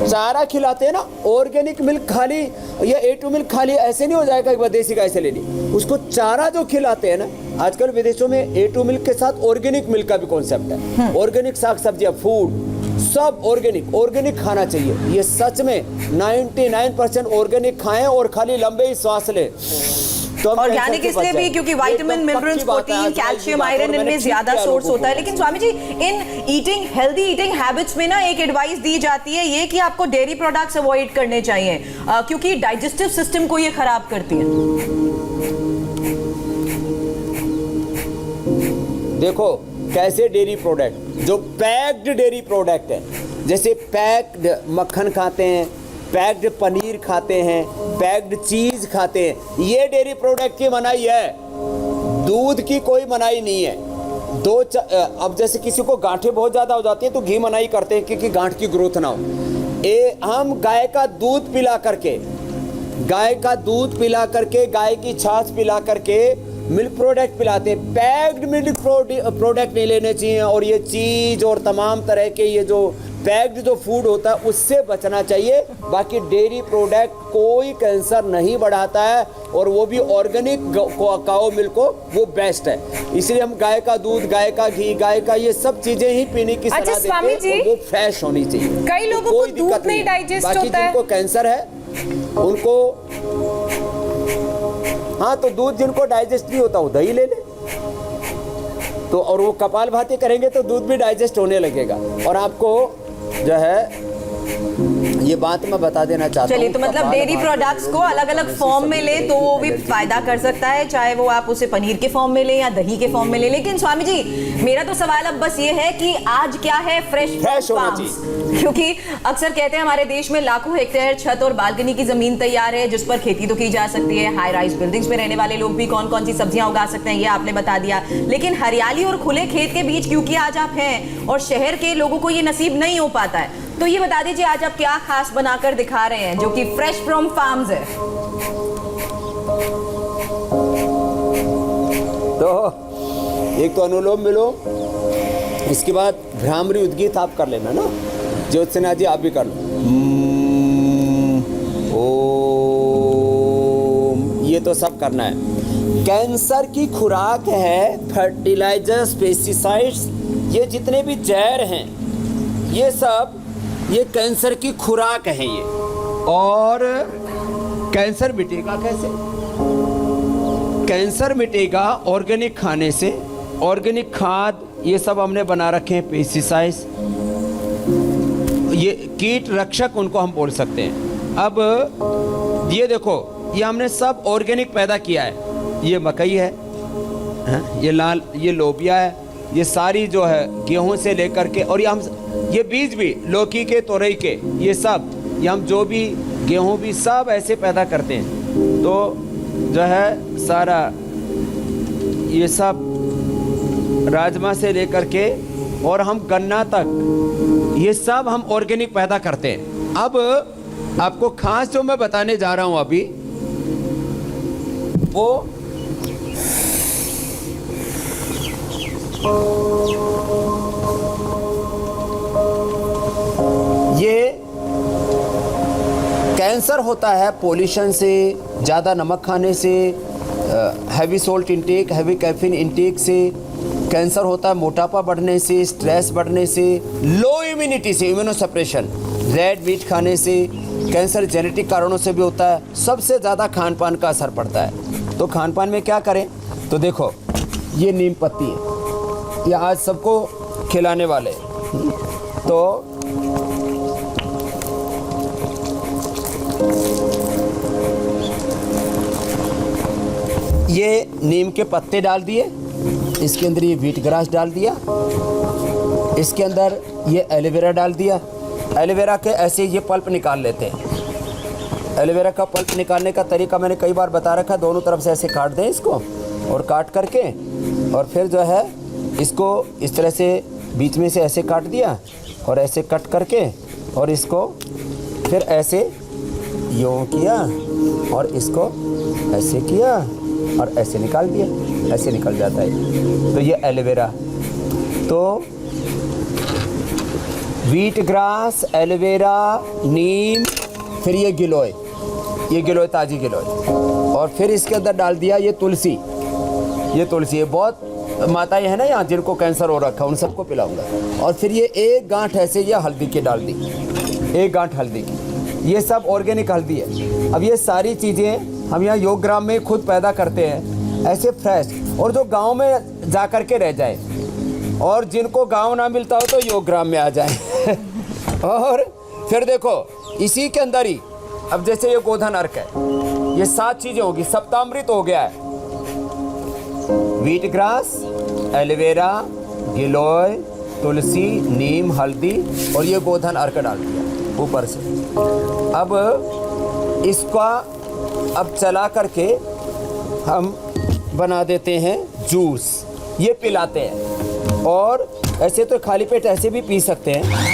चारा खिलाते हैं ना, ऑर्गेनिक मिल्क खाली या A2 मिल्क खाली ऐसे नहीं हो जाएगा एक बार देसी गाय से ले ली, उसको चारा जो खिलाते हैं ना। आजकल विदेशों में A2 मिल्क के साथ ऑर्गेनिक मिल्क का भी कॉन्सेप्ट है। ऑर्गेनिक साग सब्जियां, फूड सब ऑर्गेनिक खाना चाहिए। ये सच में 99% ऑर्गेनिक खाएं और खाली लंबे ही श्वास लें। तो
ऑर्गेनिक इसलिए भी क्योंकि vitamin, minerals, protein, calcium, iron इनमें ज्यादा सोर्स होता है। लेकिन स्वामी जी, इन ईटिंग, हेल्दी ईटिंग हैबिट्स में ना एक एडवाइस दी जाती है ये कि आपको डेयरी प्रोडक्ट्स अवॉइड करने चाहिए क्योंकि डाइजेस्टिव सिस्टम को ये खराब करती है।
देखो कैसे डेयरी प्रोडक्ट, जो पैक्ड डेयरी प्रोडक्ट है, जैसे पैक्ड मक्खन खाते हैं, पैक्ड पनीर खाते हैं, पैक्ड चीज खाते हैं, ये डेयरी प्रोडक्ट की मनाही है, दूध की कोई मनाही नहीं है। अब जैसे किसी को गांठें बहुत ज्यादा हो जाती हैं तो घी मनाही करते हैं कि गांठ की ग्रोथ ना हो। हम गाय का दूध पिला करके, गाय की छाछ पिला करके मिल्क प्रोडक्ट पिलाते हैं। पैक्ड मिल्क प्रोडक्ट नहीं लेने चाहिए। और ये चीज और तमाम तरह के ये जो पैक्ड जो फूड होता है उससे बचना चाहिए। बाकी डेयरी प्रोडक्ट कोई कैंसर नहीं बढ़ाता है और वो भी ऑर्गेनिक काओ मिल्क हो, वो बेस्ट है। इसलिए हम गाय का दूध, गाय का घी, गाय का ये सब चीजें ही पीने की सलाह देते हैं और वो फ्रेश होनी चाहिए।
कई लोगों को दूध नहीं डाइजेस्ट होता है।
बाकी जिनको कैंसर है उनको, हाँ तो दूध जिनको डाइजेस्ट नहीं होता वो दही ले ले तो, और वो कपालभाति करेंगे तो दूध भी डाइजेस्ट होने लगेगा। और आपको जो है ये बात मैं बता देना चाहता हूँ।
चलिए, तो मतलब डेयरी प्रोडक्ट्स को अलग अलग फॉर्म में ले तो वो भी फायदा कर सकता है, चाहे वो आप उसे पनीर के फॉर्म में ले या दही के फॉर्म में ले। लेकिन स्वामी जी, मेरा तो सवाल अब बस ये है कि आज क्या है फ्रेश
होना चाहिए,
क्योंकि अक्सर कहते हैं हमारे देश में लाखों हेक्टेयर छत और बालकनी की जमीन तैयार है जिस पर खेती तो की जा सकती है। हाई राइज बिल्डिंग्स में रहने वाले लोग भी कौन कौन सी सब्जियां उगा सकते हैं ये आपने बता दिया। लेकिन हरियाली और खुले खेत के बीच क्योंकि आज आप हैं और शहर के लोगों को ये नसीब नहीं हो पाता है, तो ये बता दीजिए आज आप क्या खास बनाकर दिखा रहे हैं जो कि फ्रेश फ्रॉम फार्म्स है?
तो एक तो अनुलोम विलोम, इसके बाद भ्रामरी उद्गीत आप कर लेना ना, ज्योत्सना जी आप भी कर लो। ओम, ये तो सब करना है। कैंसर की खुराक है फर्टिलाइजर्स, पेस्टिसाइड्स, ये जितने भी जहर हैं ये सब, ये कैंसर की खुराक है ये। और कैंसर मिटेगा कैसे? कैंसर मिटेगा ऑर्गेनिक खाने से। ऑर्गेनिक खाद ये सब हमने बना रखे हैं, पेस्टिसाइड्स, ये कीट रक्षक उनको हम बोल सकते हैं। अब ये देखो, ये हमने सब ऑर्गेनिक पैदा किया है। ये मकई है, ये लाल, ये लोबिया है, ये सारी जो है गेहूं से लेकर के, और ये बीज भी लौकी के, तोरई के, ये सब, ये हम जो भी गेहूं भी सब ऐसे पैदा करते हैं। तो जो है सारा ये सब राजमा से लेकर के और हम गन्ना तक, ये सब हम ऑर्गेनिक पैदा करते हैं। अब आपको खास जो मैं बताने जा रहा हूं अभी, वो कैंसर होता है पोल्यूशन से, ज़्यादा नमक खाने से, heavy salt intake, heavy caffeine intake से। कैंसर होता है मोटापा बढ़ने से, स्ट्रेस बढ़ने से, लो इम्यूनिटी से, इम्यूनोसप्रेशन, रेड मीट खाने से। कैंसर जेनेटिक कारणों से भी होता है। सबसे ज़्यादा खान पान का असर पड़ता है। तो खान पान में क्या करें? तो देखो, ये नीम पत्ती है, ये आज सबको खिलाने वाले हैं। तो ये नीम के पत्ते डाल दिए, इसके अंदर ये व्हीट ग्रास डाल दिया, इसके अंदर ये एलोवेरा डाल दिया। एलोवेरा के ऐसे ये पल्प निकाल लेते हैं। एलोवेरा का पल्प निकालने का तरीका मैंने कई बार बता रखा है। दोनों तरफ से ऐसे काट दें इसको, और काट करके और फिर जो है इसको इस तरह से बीच में से ऐसे काट दिया, और ऐसे कट करके और इसको फिर ऐसे यूँ किया, और इसको ऐसे किया और ऐसे निकाल दिया, ऐसे निकल जाता है। तो ये एलोवेरा। तो व्हीट ग्रास, एलोवेरा, नीम, फिर ये गिलोय, ये गिलोय, ताज़ी गिलोय, और फिर इसके अंदर डाल दिया ये तुलसी। ये तुलसी है, बहुत माताएं हैं ना यहाँ जिनको कैंसर हो रखा है, उन सबको पिलाऊंगा। और फिर ये एक गांठ ऐसे ये हल्दी की डाल दी, एक गांठ हल्दी की। ये सब ऑर्गेनिक हल्दी है। अब ये सारी चीज़ें हम यहाँ योग ग्राम में खुद पैदा करते हैं, ऐसे फ्रेश। और जो गांव में जा कर के रह जाए, और जिनको गांव ना मिलता हो तो योग ग्राम में आ जाए। और फिर देखो इसी के अंदर ही, अब जैसे ये गोधन अर्क है, ये 7 चीज़ें होगी, सप्तामृत हो गया है। व्हीट ग्रास, एलोवेरा, गिलोय, तुलसी, नीम, हल्दी, और ये गोधन अर्क डाल दिया ऊपर से। अब इसका अब चला करके हम बना देते हैं जूस, ये पिलाते हैं। और ऐसे तो खाली पेट ऐसे भी पी सकते हैं।
स्वामी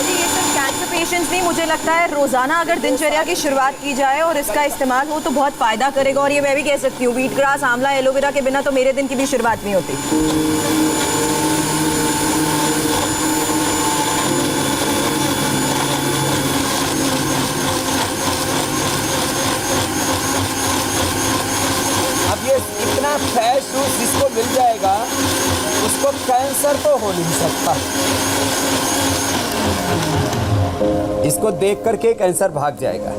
जी, ये सिर्फ कैंसर पेशेंट्स नहीं, मुझे लगता है रोजाना अगर दिनचर्या की शुरुआत की जाए और इसका इस्तेमाल हो तो बहुत फायदा करेगा। और ये मैं भी कह सकती हूँ, व्हीट ग्रास, आंवला, एलोवेरा के बिना तो मेरे दिन की भी शुरुआत नहीं होती।
इतना फ्रेश जूस जिसको मिल जाएगा उसको कैंसर तो हो नहीं सकता। इसको देख करके कैंसर भाग जाएगा।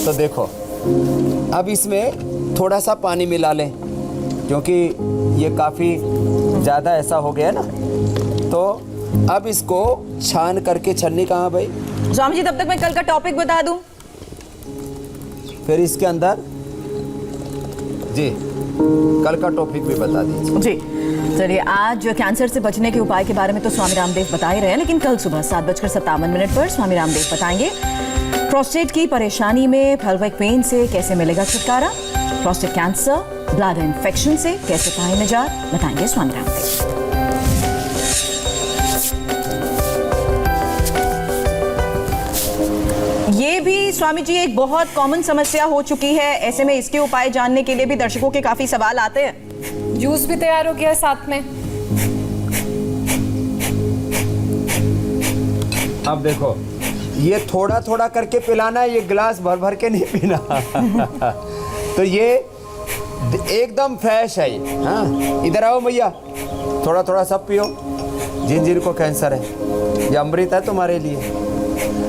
तो देखो, अब इसमें थोड़ा सा पानी मिला लें, क्योंकि ये काफ़ी ज़्यादा ऐसा हो गया ना। तो अब इसको छान करके, छन्नी कहाँ भाई?
स्वामी जी, तब तक मैं कल का टॉपिक बता दूं।
फिर इसके अंदर जी कल का टॉपिक भी बता दीजिए।
जी चलिए, आज कैंसर से बचने के उपाय के बारे में तो स्वामी रामदेव बता ही रहे हैं, लेकिन कल सुबह 7:57 पर स्वामी रामदेव बताएंगे प्रोस्टेट की परेशानी में पेल्विक पेन से कैसे मिलेगा छुटकारा, प्रोस्टेट कैंसर, ब्लड इन्फेक्शन से कैसे पाए निजात, बताएंगे स्वामी रामदेव। ये भी स्वामी जी एक बहुत कॉमन समस्या हो चुकी है, ऐसे में इसके उपाय जानने के लिए भी दर्शकों के काफी सवाल आते हैं।
जूस भी तैयार हो गया है साथ में।
अब देखो, ये थोड़ा थोड़ा करके पिलाना है, ये गिलास भर भर के नहीं पीना। तो ये एकदम फ्रेश है ये। हाँ, इधर आओ भैया, थोड़ा थोड़ा सब पियो, जिन जिनको कैंसर है, ये अमृत है तुम्हारे लिए।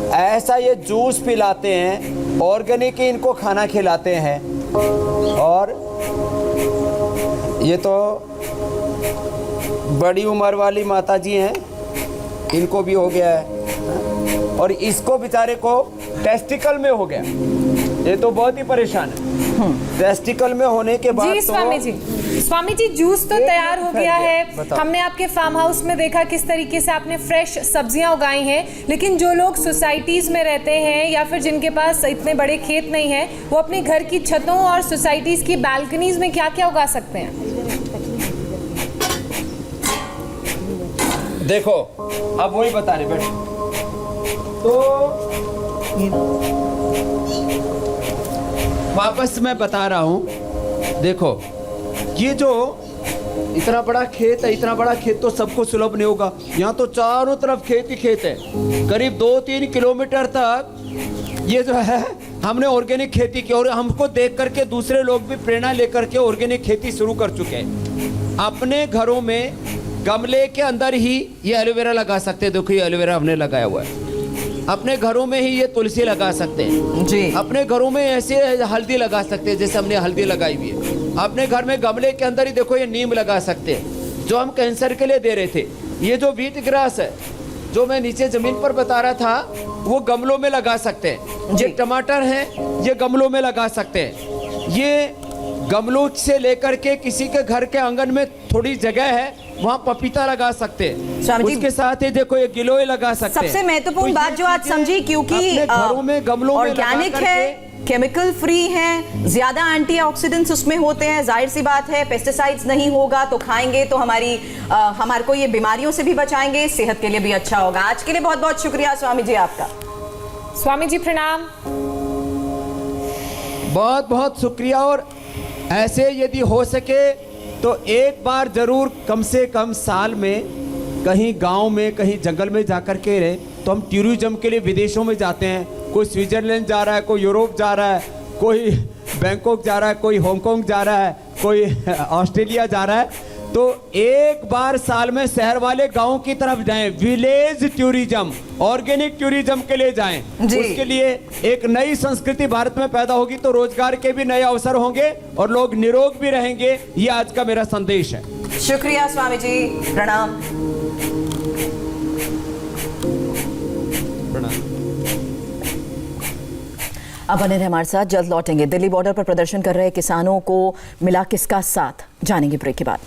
ऐसा ये जूस पिलाते हैं, ऑर्गेनिक ही इनको खाना खिलाते हैं। और ये तो बड़ी उम्र वाली माता जी हैं, इनको भी हो गया है, और इसको बेचारे को टेस्टिकल में हो गया। ये तो बहुत ही परेशान है। टेस्टिकल में होने के बाद
जी स्वामी जी जूस तो तैयार हो गया है। हमने आपके फार्म हाउस में देखा किस तरीके से आपने फ्रेश सब्जियां उगाई हैं, लेकिन जो लोग सोसाइटीज में रहते हैं या फिर जिनके पास इतने बड़े खेत नहीं है, वो अपने घर की छतों और सोसाइटीज की बालकनीज में क्या क्या उगा सकते हैं?
देखो, अब वही बता रहे बेटा। तो वापस मैं बता रहा हूँ, देखो ये जो इतना बड़ा खेत है, इतना बड़ा खेत तो सबको सुलभ नहीं होगा। यहाँ तो चारों तरफ खेत ही खेत है, करीब 2-3 किलोमीटर तक ये जो है हमने ऑर्गेनिक खेती की, और हमको देख करके दूसरे लोग भी प्रेरणा लेकर के ऑर्गेनिक खेती शुरू कर चुके हैं। अपने घरों में गमले के अंदर ही ये एलोवेरा लगा सकते हैं। देखो ये एलोवेरा हमने लगाया हुआ है। अपने घरों में ही ये तुलसी लगा सकते हैं
जी।
अपने घरों में ऐसे हल्दी लगा सकते हैं, जैसे हमने हल्दी लगाई हुई है। अपने घर में गमले के अंदर ही देखो ये नीम लगा सकते हैं, जो हम कैंसर के लिए दे रहे थे। ये जो व्हीट ग्रास है, जो मैं नीचे जमीन पर बता रहा था, वो गमलों में लगा सकते हैं। ये टमाटर है, ये गमलों में लगा सकते हैं। ये गमलों से लेकर के किसी के घर के आंगन में थोड़ी जगह है, वहाँ पपीता लगा सकते हैं।
स्वामी जी,
उसके साथ ही देखो ये गिलोय लगा सकते हैं।
सबसे महत्वपूर्ण बात जो आज समझी, क्योंकि
अपने घरों में गमलों में
ऑर्गेनिक
लगा
है,
करके
केमिकल फ्री है, ज्यादा एंटीऑक्सीडेंट्स उसमें होते हैं, जाहिर सी बात है पेस्टिसाइड्स नहीं होगा तो खाएंगे तो हमारे को ये बीमारियों से भी बचाएंगे, सेहत के लिए भी अच्छा होगा। आज के लिए बहुत बहुत शुक्रिया स्वामी जी आपका।
स्वामी जी प्रणाम।
बहुत बहुत शुक्रिया। और ऐसे यदि हो सके तो एक बार जरूर कम से कम साल में कहीं गांव में, कहीं जंगल में जाकर के रहे। तो हम टूरिज्म के लिए विदेशों में जाते हैं, कोई स्विट्जरलैंड जा रहा है, कोई यूरोप जा रहा है, कोई बैंकॉक जा रहा है, कोई हांगकांग जा रहा है, कोई ऑस्ट्रेलिया जा रहा है। तो एक बार साल में शहर वाले गांव की तरफ जाएं, विलेज टूरिज्म, ऑर्गेनिक टूरिज्म के लिए जाएं। उसके लिए एक नई संस्कृति भारत में पैदा होगी, तो रोजगार के भी नए अवसर होंगे और लोग निरोग भी रहेंगे। ये आज का मेरा संदेश है।
शुक्रिया स्वामी जी, प्रणाम। अब बने रहे हमारे साथ, जल्द लौटेंगे। दिल्ली बॉर्डर पर प्रदर्शन कर रहे किसानों को मिला किसका साथ, जानेंगे ब्रेक के बाद।